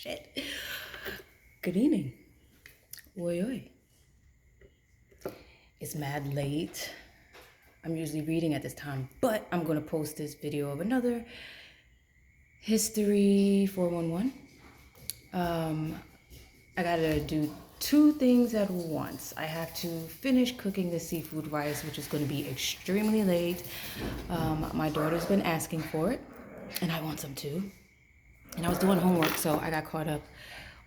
Shit. Good evening. Oi, oi. It's mad late. I'm usually reading at this time, but I'm going to post this video of another History 411. I gotta do two things at once. I have to finish cooking the seafood rice, which is going to be extremely late. My daughter's been asking for it, and I want some too. And I was doing homework, so I got caught up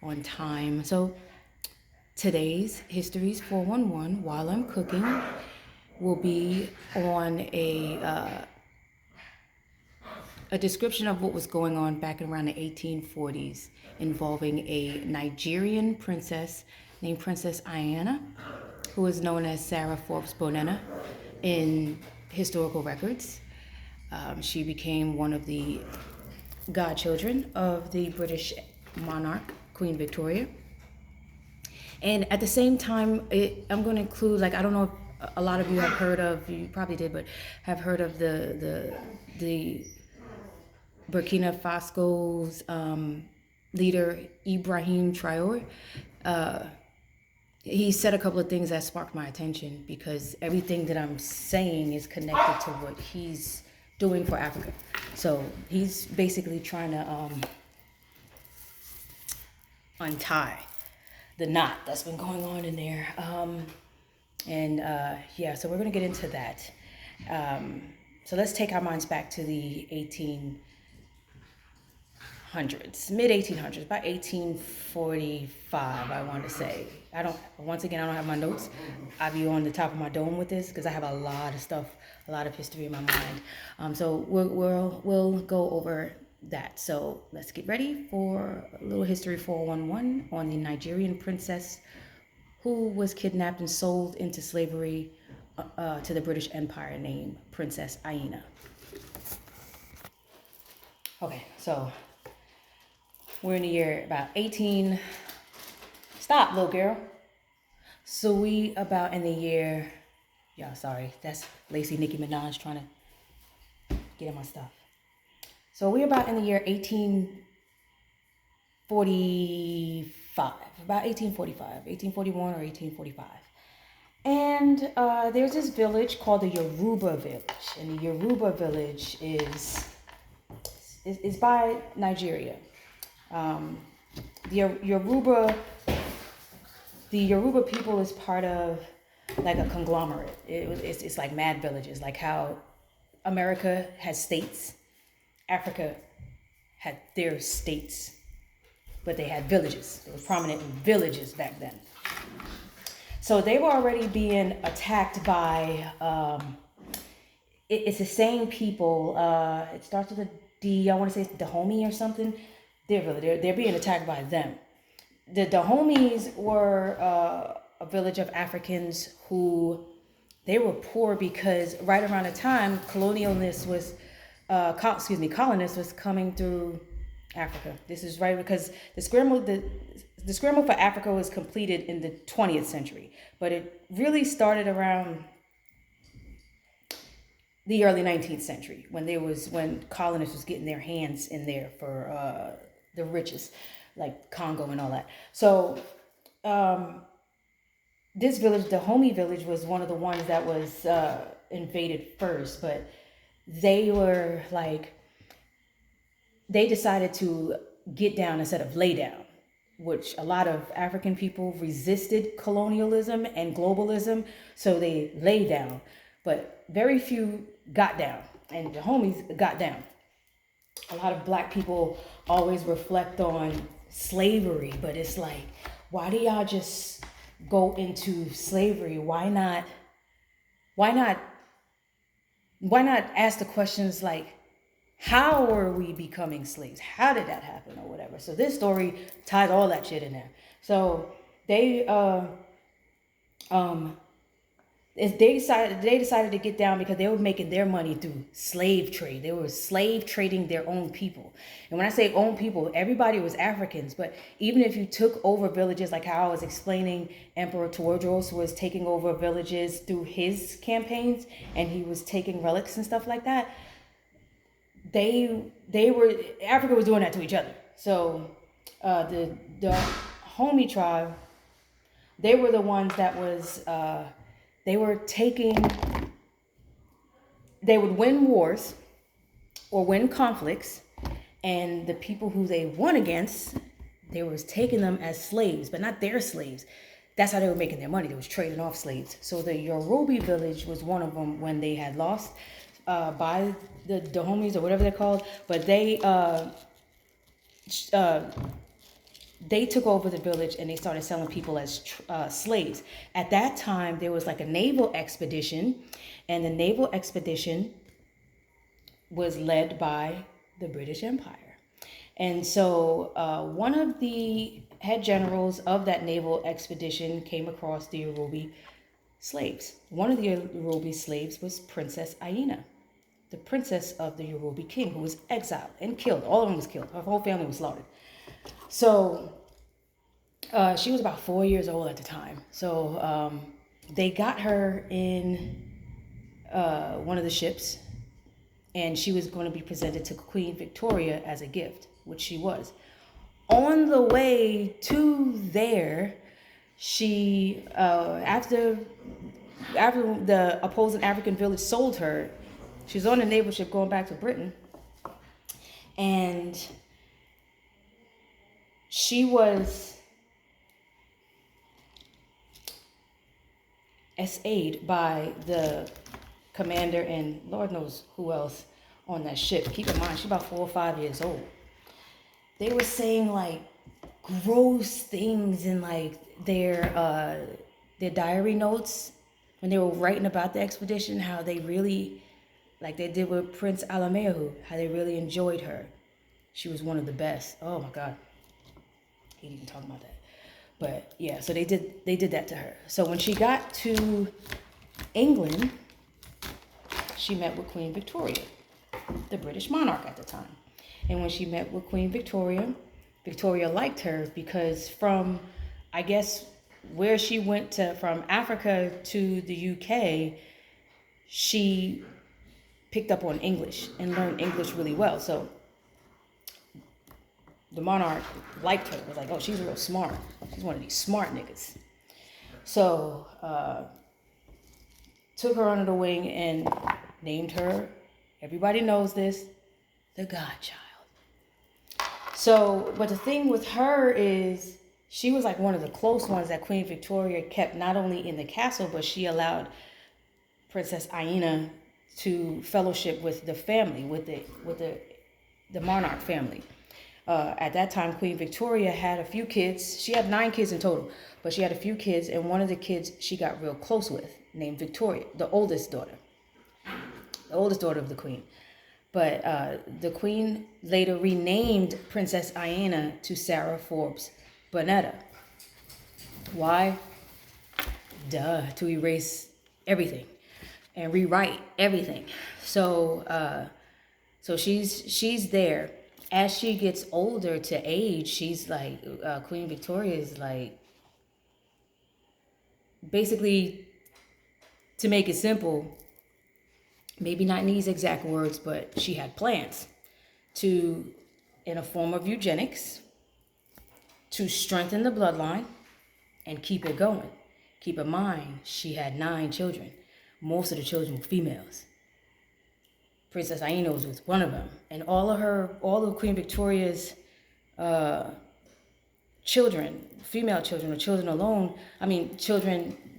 on time. So today's Histories 411, while I'm cooking, will be on a description of what was going on back around the 1840s involving a Nigerian princess named Princess Diana, who is known as Sarah Forbes Bonetta in historical records. She became one of the godchildren of the British monarch, Queen Victoria. And at the same time, I'm going to include, like, I don't know if a lot of you have heard of, you probably did, but have heard of the Burkina Faso's leader, Ibrahim Traore. He said a couple of things that sparked my attention because everything that I'm saying is connected to what he's doing for Africa. So he's basically trying to untie the knot that's been going on in there. Yeah, so we're going to get into that. So let's take our minds back to the 1800s, mid 1800s, about 1845, I want to say. Once again, I don't have my notes. I'll be on the top of my dome with this because I have a lot of stuff, a lot of history in my mind. So we'll go over that. So let's get ready for a little History 411 on the Nigerian princess who was kidnapped and sold into slavery to the British Empire named Princess Diana. Okay, so we're in the year about 18. Stop, little girl. So we about in the year, sorry, that's Lacey Nicki Minaj trying to get in my stuff. So we're about in the year 1845, about 1845, 1841 or 1845. And there's this village called the Yoruba village. And the Yoruba village is by Nigeria. The Yoruba people is part of like a conglomerate. It's like mad villages, like how America has states. Africa had their states, but they had villages. They were prominent villages back then. So they were already being attacked by, it's the same people. It starts with a D, I want to say it's Dahomey or something. They're being attacked by them. The Dahomeys were a village of Africans who, they were poor because right around the time colonists was coming through Africa. This is right because the scramble for Africa was completed in the 20th century, but it really started around the early 19th century when colonists was getting their hands in there for the riches, like Congo and all that. So this village, the Dahomey village, was one of the ones that was invaded first, but they were like, they decided to get down instead of lay down, which a lot of African people resisted colonialism and globalism, so they lay down, but very few got down, and the homies got down. A lot of black people always reflect on slavery, but it's like, why do y'all just go into slavery? Why not ask the questions like, how are we becoming slaves? How did that happen or whatever? So this story ties all that shit in there. So they decided to get down because they were making their money through slave trade. They were slave trading their own people. And when I say own people, everybody was Africans. But even if you took over villages, like how I was explaining, Emperor Tewodros was taking over villages through his campaigns, and he was taking relics and stuff like that. Africa was doing that to each other. So The Homie tribe, they were the ones that was they were taking. They would win wars or win conflicts, and the people who they won against, they was taking them as slaves, but not their slaves. That's how they were making their money. They was trading off slaves. So the Yoruba village was one of them when they had lost by the homies or whatever they're called. But they took over the village and they started selling people as slaves. At that time, there was like a naval expedition, and the naval expedition was led by the British Empire. And so one of the head generals of that naval expedition came across the Yoruba slaves. One of the Yoruba slaves was Princess Aina, the princess of the Yoruba king, who was exiled and killed. All of them was killed. Her whole family was slaughtered. So she was about 4 years old at the time. So they got her in one of the ships, and she was going to be presented to Queen Victoria as a gift, which she was. On the way to there, she after the opposing African village sold her, she was on a naval ship going back to Britain, and she was essayed by the commander and Lord knows who else on that ship. Keep in mind, she's about 4 or 5 years old. They were saying like gross things in like their diary notes when they were writing about the expedition, how they really, like they did with Prince Alamehu, how they really enjoyed her. She was one of the best. Oh my God. He didn't even talk about that. But yeah, so they did that to her. So when she got to England, she met with Queen Victoria, the British monarch at the time. And when she met with Queen Victoria, Victoria liked her because from, I guess, where she went to, from Africa to the UK, she picked up on English and learned English really well. So the monarch liked her. Was like, oh, she's real smart. She's one of these smart niggas. So took her under the wing and named her, everybody knows this, the Godchild. So, but the thing with her is she was like one of the close ones that Queen Victoria kept not only in the castle, but she allowed Princess Aina to fellowship with the family, with the monarch family. At that time, Queen Victoria had a few kids. She had 9 kids in total, but she had a few kids, and one of the kids she got real close with, named Victoria, the oldest daughter of the queen. But the queen later renamed Princess Diana to Sarah Forbes Bonetta. Why? To erase everything and rewrite everything. So she's there. As she gets older to age, she's like, Queen Victoria is like, basically, to make it simple, maybe not in these exact words, but she had plans to, in a form of eugenics, to strengthen the bloodline and keep it going. Keep in mind, she had 9 children. Most of the children were females. Princess Aina was with one of them. And all of Queen Victoria's children, female children or children alone,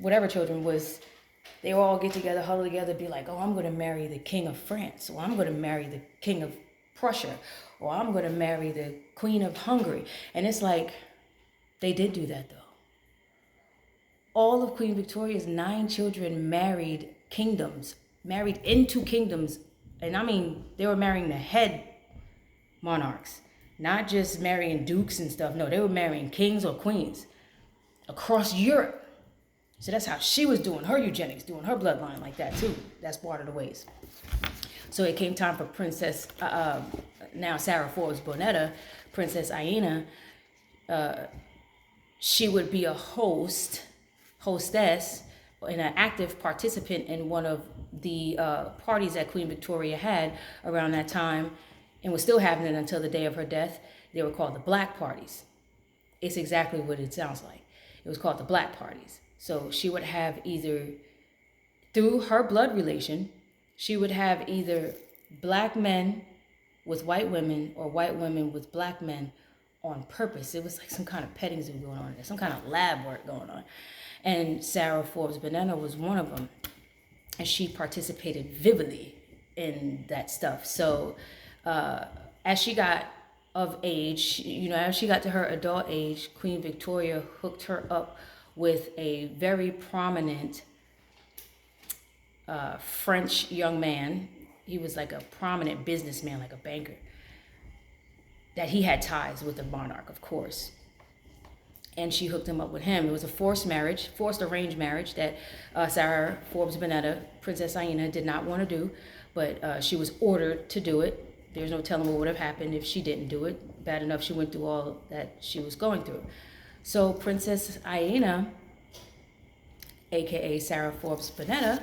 whatever children was, they would all get together, huddle together, be like, oh, I'm going to marry the king of France, or I'm going to marry the king of Prussia, or I'm going to marry the queen of Hungary. And it's like, they did do that though. All of Queen Victoria's 9 children married into kingdoms. And I mean, they were marrying the head monarchs, not just marrying dukes and stuff. No, they were marrying kings or queens across Europe. So that's how she was doing her eugenics, doing her bloodline like that too. That's part of the ways. So it came time for Princess, now Sarah Forbes Bonetta, Princess Aina. She would be a hostess, and an active participant in one of the parties that Queen Victoria had around that time, and was still having it until the day of her death. They were called the Black Parties. it's exactly what it sounds like. It was called the black parties. So she would have either, through her blood relation, she would have either black men with white women or white women with black men on purpose. It was like some kind of petting zoo going on there, some kind of lab work going on. And Sarah Forbes Bonetta was one of them. And she participated vividly in that stuff. So as she got of age, as she got to her adult age, Queen Victoria hooked her up with a very prominent French young man. He was like a prominent businessman, like a banker, that he had ties with the monarch, of course. And she hooked him up with him. It was a forced arranged marriage that Sarah Forbes Bonetta, Princess Aina, did not want to do, but she was ordered to do it. There's no telling what would have happened if she didn't do it. Bad enough she went through all that she was going through. So Princess Aina, aka Sarah Forbes Bonetta,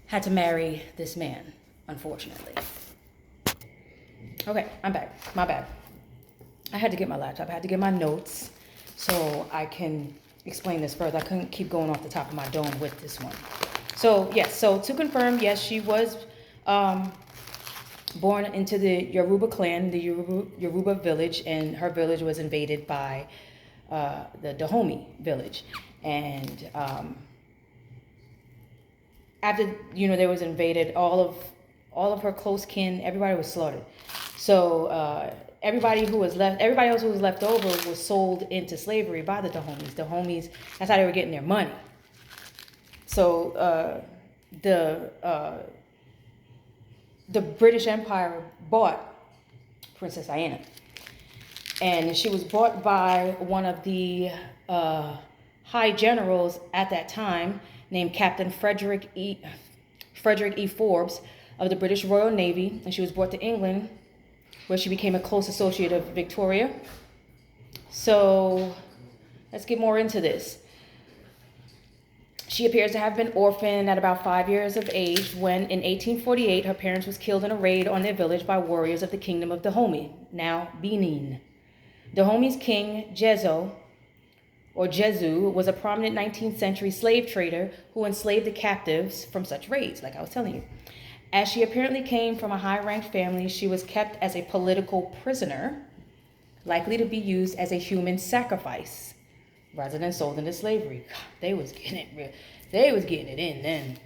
had to marry this man, unfortunately. Okay, I'm back. My bad. I had to get my laptop. I had to get my notes so I can explain this further. I couldn't keep going off the top of my dome with this one. So, yes. So, to confirm, yes, she was born into the Yoruba clan, the Yoruba village, and her village was invaded by the Dahomey village. And after, there was invaded, all of her close kin, everybody was slaughtered. So, everybody else who was left over was sold into slavery by the Dahomeys. Dahomeys, that's how they were getting their money. So the British Empire bought Princess Diana, and she was bought by one of the high generals at that time, named Captain Frederick E. Forbes of the British Royal Navy, and she was brought to England, where she became a close associate of Victoria. So let's get more into this. She appears to have been orphaned at about 5 years of age when, in 1848, her parents was killed in a raid on their village by warriors of the Kingdom of Dahomey, now Benin. Dahomey's king, Jezu, was a prominent 19th century slave trader who enslaved the captives from such raids, like I was telling you. As she apparently came from a high-ranked family, she was kept as a political prisoner, likely to be used as a human sacrifice, rather than sold into slavery. God, they was getting it in then.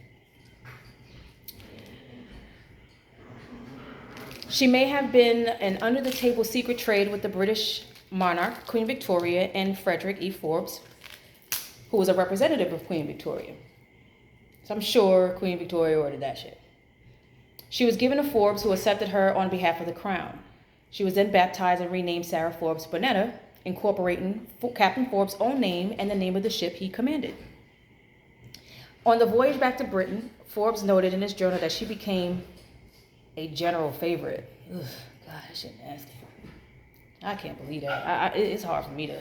She may have been an under-the-table secret trade with the British monarch, Queen Victoria, and Frederick E. Forbes, who was a representative of Queen Victoria. So I'm sure Queen Victoria ordered that shit. She was given to Forbes, who accepted her on behalf of the crown. She was then baptized and renamed Sarah Forbes Bonetta, incorporating Captain Forbes' own name and the name of the ship he commanded. On the voyage back to Britain, Forbes noted in his journal that she became a general favorite. Ugh, God, that shit nasty. I can't believe that. It's hard for me to.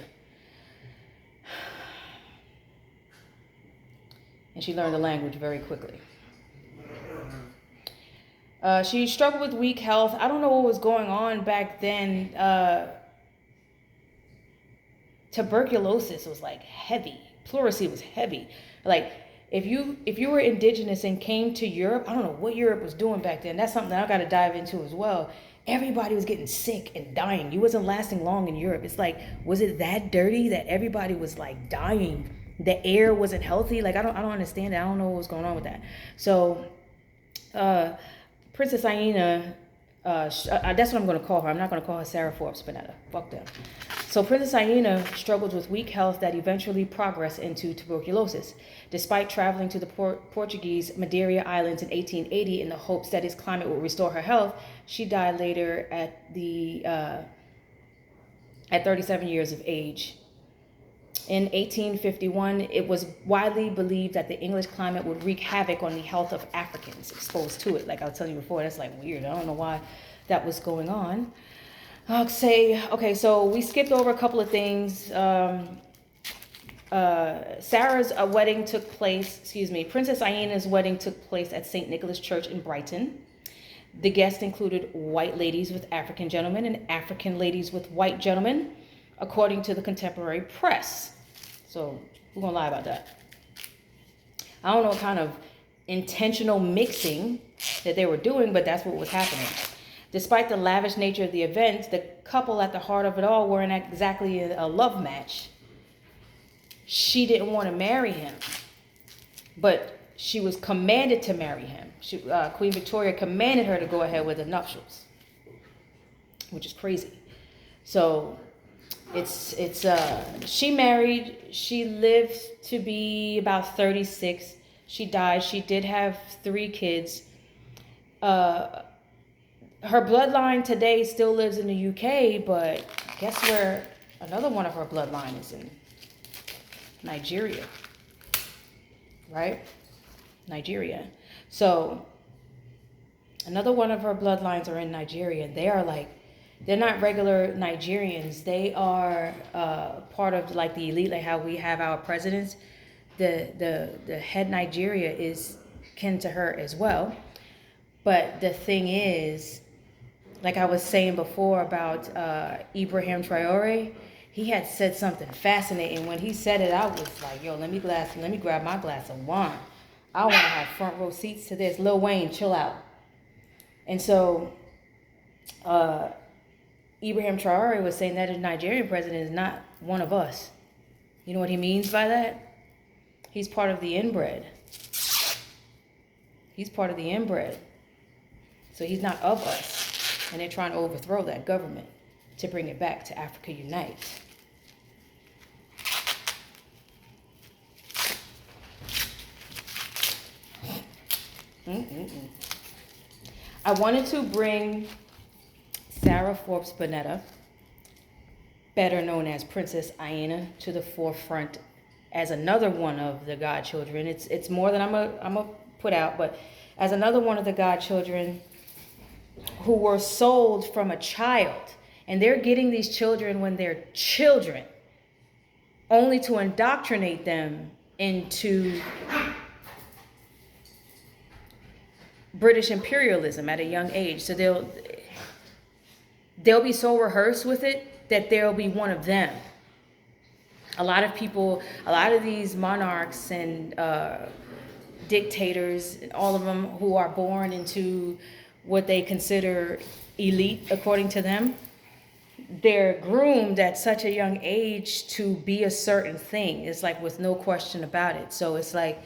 And she learned the language very quickly. She struggled with weak health. I don't know what was going on back then. Tuberculosis was like heavy. Pleurisy was heavy. Like if you were indigenous and came to Europe, I don't know what Europe was doing back then. That's something that I got to dive into as well. Everybody was getting sick and dying. You wasn't lasting long in Europe. It's like, was it that dirty that everybody was like dying? The air wasn't healthy. Like I don't understand it. I don't know what was going on with that. So, Princess Aina, that's what I'm going to call her. I'm not going to call her Sarah Forbes Bonetta. Fuck them. So Princess Aina struggled with weak health that eventually progressed into tuberculosis. Despite traveling to the Portuguese Madeira Islands in 1880 in the hopes that its climate would restore her health, she died later at 37 years of age. In 1851, it was widely believed that the English climate would wreak havoc on the health of Africans exposed to it. Like I was telling you before, that's like weird. I don't know why that was going on. Okay, so we skipped over a couple of things. Princess Aina's wedding took place at St. Nicholas Church in Brighton. The guests included white ladies with African gentlemen and African ladies with white gentlemen, according to the contemporary press. So we're gonna lie about that. I don't know what kind of intentional mixing that they were doing, but that's what was happening. Despite the lavish nature of the event, the couple at the heart of it all weren't exactly a love match. She didn't want to marry him, but she was commanded to marry him. Queen Victoria commanded her to go ahead with the nuptials, which is crazy. So she married. She lived to be about 36. She died. She did have 3 kids. Her bloodline today still lives in the UK, but guess where another one of her bloodline is in? Nigeria. Right? Nigeria. So another one of her bloodlines are in Nigeria. They're not regular Nigerians. They are part of like the elite, like how we have our presidents. The head Nigeria is kin to her as well. But the thing is, like I was saying before about Ibrahim Traore, he had said something fascinating. When he said it, I was like, yo, let me grab my glass of wine. I want to have front row seats to this. Lil Wayne, chill out. And so Ibrahim Traore was saying that the Nigerian president is not one of us. You know what he means by that? He's part of the inbred. He's part of the inbred. So he's not of us. And they're trying to overthrow that government to bring it back to Africa Unite. I wanted to bring Sarah Forbes Bonetta, better known as Princess Aina, to the forefront as another one of the godchildren. It's more than I'm a put out, but as another one of the godchildren who were sold from a child. And they're getting these children when they're children, only to indoctrinate them into British imperialism at a young age. So they'll be so rehearsed with it that they'll be one of them. A lot of these monarchs and dictators, all of them who are born into what they consider elite, according to them, they're groomed at such a young age to be a certain thing. It's like with no question about it. So it's like,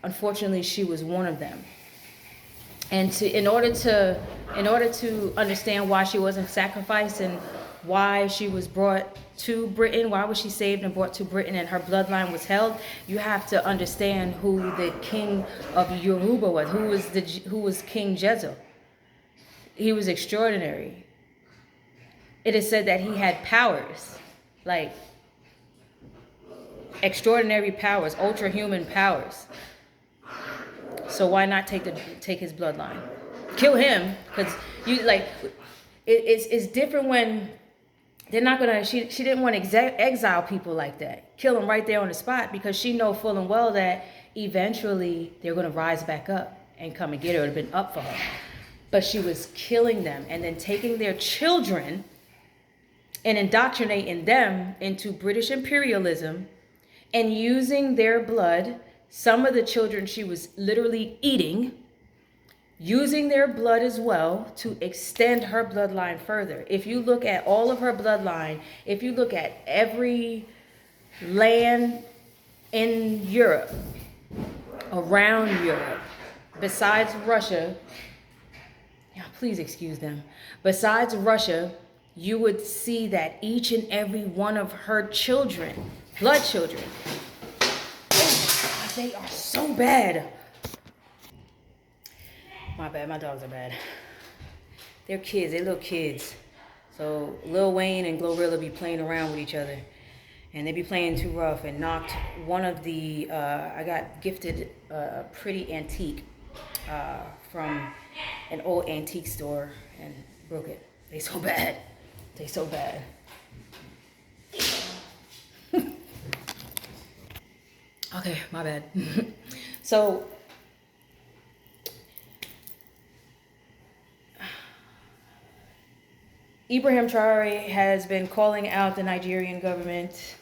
unfortunately, she was one of them. And in order to understand why she wasn't sacrificed and why she was brought to Britain, why was she saved and brought to Britain and her bloodline was held, you have to understand who the king of Yoruba was, who was King Jezo. He was extraordinary. It is said that he had powers, like extraordinary powers, ultra-human powers. So why not take his bloodline? Kill him, because it's different when they're not gonna. She didn't want to exile people like that, kill them right there on the spot, because she know full and well that eventually they're gonna rise back up and come and get her. It would have been up for her, but she was killing them and then taking their children and indoctrinating them into British imperialism and using their blood. Some of the children she was literally eating, using their blood as well to extend her bloodline further. If you look at all of her bloodline, if you look at every land in Europe, around Europe, besides Russia, please excuse them, besides Russia, you would see that each and every one of her children, blood children, they are so bad. My bad, my dogs are bad. They're kids, they're little kids. So Lil Wayne and Glorilla be playing around with each other. And they be playing too rough and knocked one of the, I got gifted a pretty antique from an old antique store and broke it. They so bad. They so bad. Okay, my bad. So Ibrahim Traore has been calling out the Nigerian government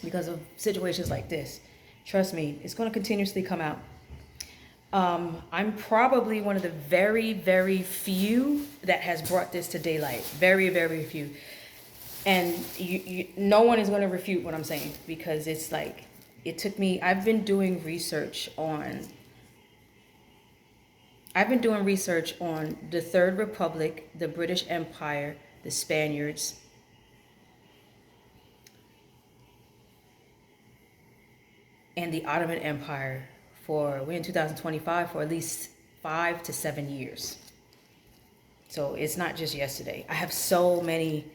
because of situations like this. Trust me, it's going to continuously come out. I'm probably one of the very, very few that has brought this to daylight. Very, very few. And no one is going to refute what I'm saying, because it's like, it took me, I've been doing research on the Third Republic, the British Empire, the Spaniards, and the Ottoman Empire we're in 2025, for at least 5 to 7 years. So it's not just yesterday. I have so many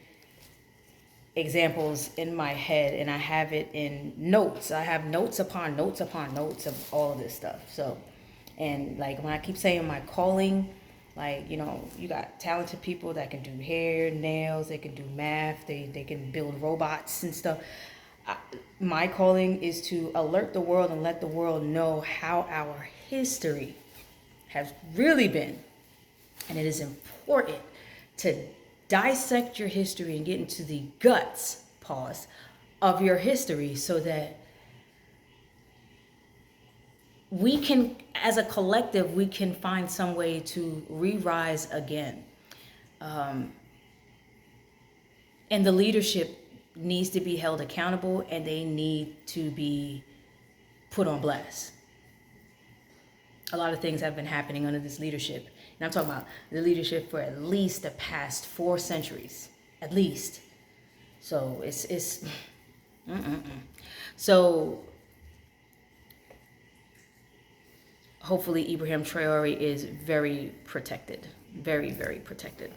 examples in my head, and I have it in notes. I have notes upon notes upon notes of all of this stuff. So, and like when I keep saying my calling, like, you know, you got talented people that can do hair, nails, they can do math, they can build robots and stuff. My calling is to alert the world and let the world know how our history has really been. And it is important to dissect your history and get into the guts, of your history, so that we can, as a collective, we can find some way to re-rise again. And the leadership needs to be held accountable, and they need to be put on blast. A lot of things have been happening under this leadership. And I'm talking about the leadership for at least the past 4 centuries, at least. So it's So hopefully Ibrahim Traore is very protected, very, very protected.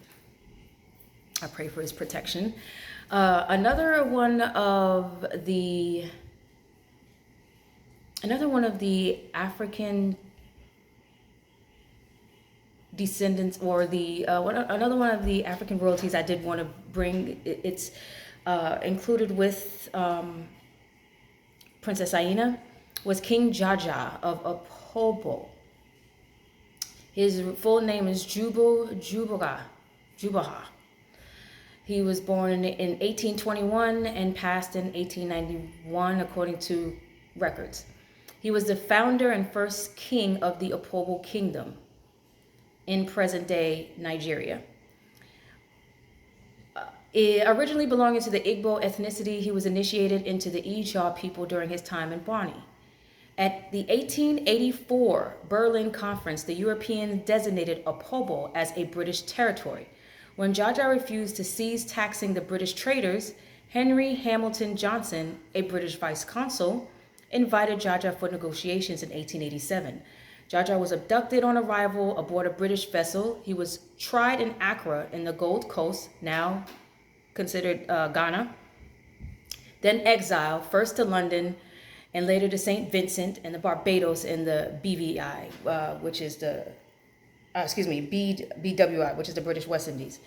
I pray for his protection. Another one of the African descendants, or another one of the African royalties I did want to bring. It's included with Princess Aina, was King Jaja of Opobo. His full name is Jubaha. He was born in 1821 and passed in 1891, according to records. He was the founder and first king of the Opobo Kingdom in present-day Nigeria. Originally belonging to the Igbo ethnicity, he was initiated into the Ijaw people during his time in Bonny. At the 1884 Berlin Conference, the Europeans designated Opobo as a British territory. When Jaja refused to cease taxing the British traders, Henry Hamilton Johnson, a British vice consul, invited Jaja for negotiations in 1887. Jaja was abducted on arrival aboard a British vessel. He was tried in Accra in the Gold Coast, now considered Ghana, then exiled first to London and later to St. Vincent and the Barbados in the BVI, which is the BWI, which is the British West Indies.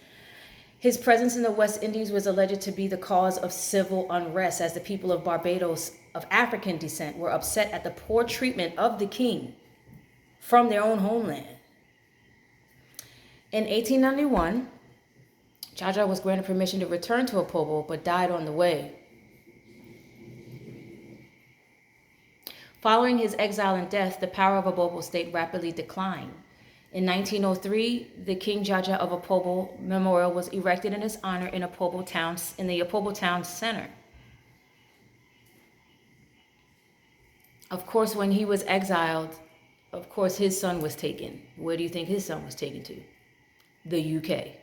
His presence in the West Indies was alleged to be the cause of civil unrest, as the people of Barbados of African descent were upset at the poor treatment of the king from their own homeland. In 1891, Jaja was granted permission to return to Opobo, but died on the way. Following his exile and death, the power of Opobo state rapidly declined. In 1903, the King Jaja of Opobo Memorial was erected in his honor in the Opobo Town Center. Of course, when he was exiled, of course, his son was taken. Where do you think his son was taken to? The UK.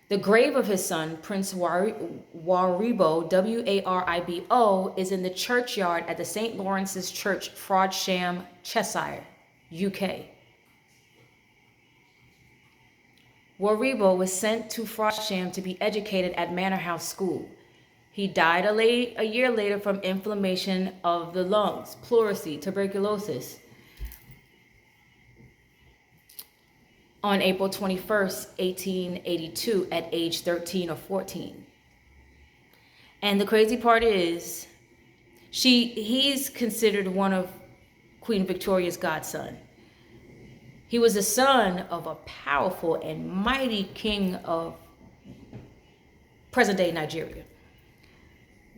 The grave of his son, Prince Waribo, Waribo, is in the churchyard at the St. Lawrence's Church, Frodsham, Cheshire, UK. Waribo was sent to Frodsham to be educated at Manor House School. He died a year later from inflammation of the lungs, pleurisy, tuberculosis, on April 21st, 1882, at age 13 or 14. And the crazy part is, he's considered one of Queen Victoria's godson. He was the son of a powerful and mighty king of present-day Nigeria.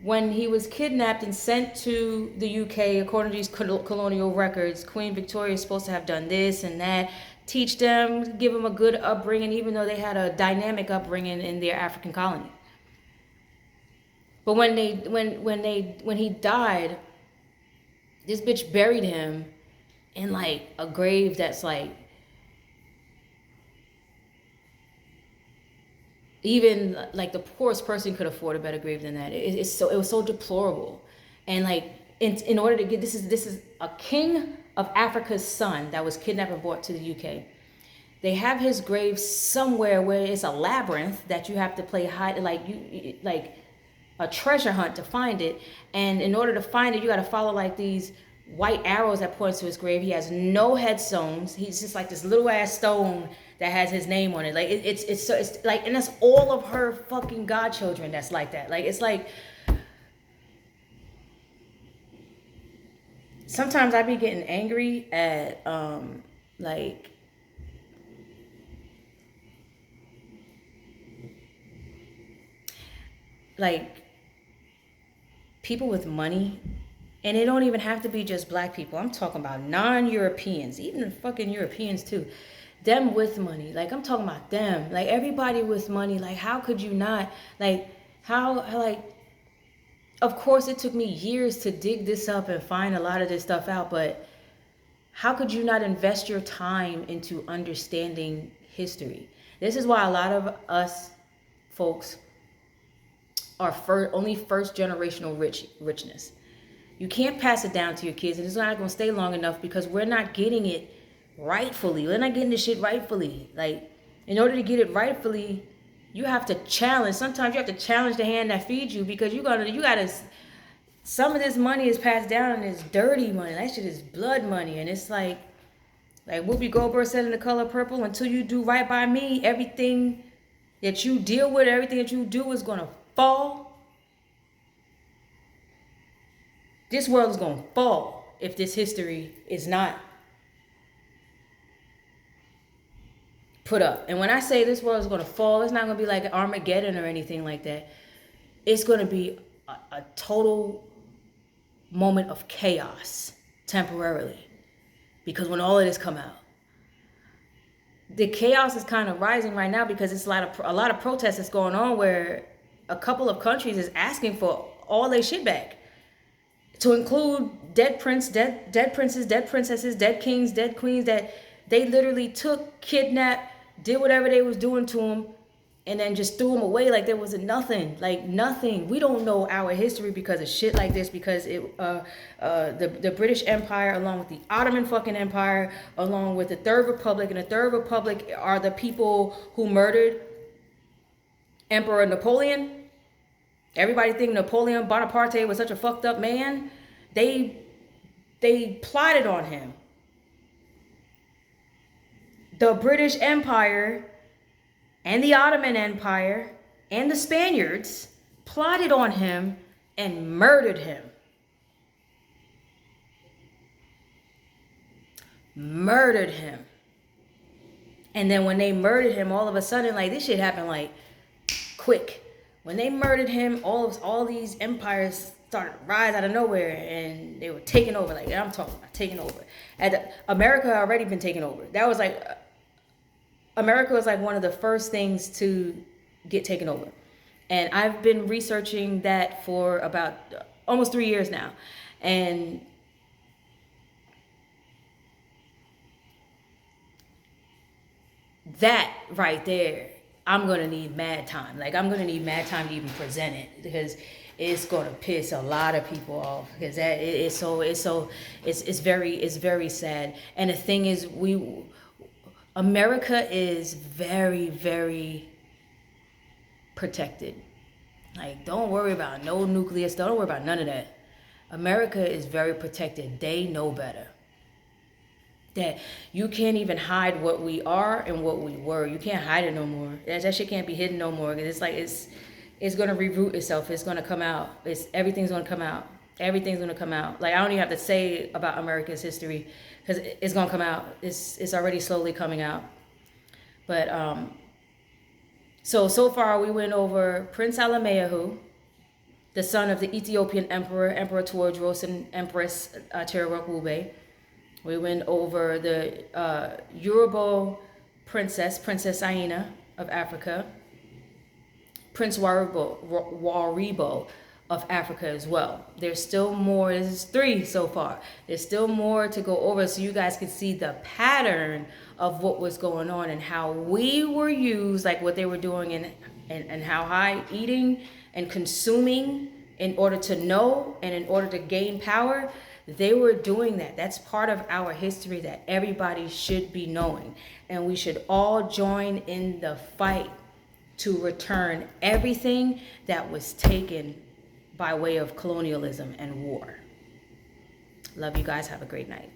When he was kidnapped and sent to the UK, according to these colonial records, Queen Victoria is supposed to have done this and that, teach them, give them a good upbringing, even though they had a dynamic upbringing in their African colony. But when he died, this bitch buried him in like a grave that's like, even like the poorest person could afford a better grave than that. It was so deplorable. And like in order to get, this is a king of Africa's son that was kidnapped and brought to the UK. They have his grave somewhere where it's a labyrinth that you have to play hide, like a treasure hunt to find it. And in order to find it, you got to follow like these white arrows that point to his grave. He has no headstones. He's just like this little ass stone that has his name on it. Like it's like, and that's all of her fucking godchildren that's like that. Like it's like, sometimes I be getting angry at like people with money. And it don't even have to be just black people. I'm talking about non-Europeans, even the fucking Europeans too. Them with money. Like, I'm talking about them. Like, everybody with money. Like, how could you not? Like, of course it took me years to dig this up and find a lot of this stuff out, but how could you not invest your time into understanding history? This is why a lot of us folks are only first generational richness. You can't pass it down to your kids, and it's not going to stay long enough because we're not getting it rightfully. We're not getting this shit rightfully. Like, in order to get it rightfully, you have to challenge. Sometimes you have to challenge the hand that feeds you, because you gotta. Some of this money is passed down and it's dirty money. That shit is blood money, and it's like Whoopi Goldberg said in The Color Purple, until you do right by me, everything that you deal with, everything that you do is gonna fall. This world is going to fall if this history is not put up. And when I say this world is going to fall, it's not going to be like Armageddon or anything like that. It's going to be a total moment of chaos temporarily, because when all of this come out, the chaos is kind of rising right now because it's a lot of protests that's going on where a couple of countries is asking for all their shit back. To include dead princes, dead princesses, dead kings, dead queens that they literally took, kidnapped, did whatever they was doing to them, and then just threw them away like there was nothing. Like nothing. We don't know our history because of shit like this, because the British Empire, along with the Ottoman fucking Empire, along with the Third Republic, and the Third Republic are the people who murdered Emperor Napoleon. Everybody think Napoleon Bonaparte was such a fucked up man. They plotted on him. The British Empire and the Ottoman Empire and the Spaniards plotted on him and murdered him. Murdered him. And then when they murdered him, all of a sudden, like, this shit happened like quick. When they murdered him, all these empires started to rise out of nowhere, and they were taking over. Like, I'm talking about taking over. America had already been taken over. That was like, America was like one of the first things to get taken over. And I've been researching that for about almost 3 years now. And that right there, I'm going to need mad time. Like, I'm going to need mad time to even present it, because it's going to piss a lot of people off, because that it's very sad. And the thing is, America is very, very protected. Like, don't worry about no nuclear stuff. Don't worry about none of that. America is very protected. They know better. That you can't even hide what we are and what we were. You can't hide it no more. That shit can't be hidden no more. It's like it's gonna reroot itself. It's gonna come out. Everything's gonna come out. Everything's gonna come out. Like, I don't even have to say about America's history, because it's gonna come out. It's already slowly coming out. But so far we went over Prince Alamayahu, the son of the Ethiopian emperor, Emperor Tewodros, and Empress Tererokube. We went over the Yoruba princess, Princess Aina of Africa, Prince Waribo of Africa as well. There's still more. This is 3 so far. There's still more to go over, so you guys can see the pattern of what was going on and how we were used, like what they were doing, and how high eating and consuming in order to know and in order to gain power. They were doing that. That's part of our history that everybody should be knowing. And we should all join in the fight to return everything that was taken by way of colonialism and war. Love you guys. Have a great night.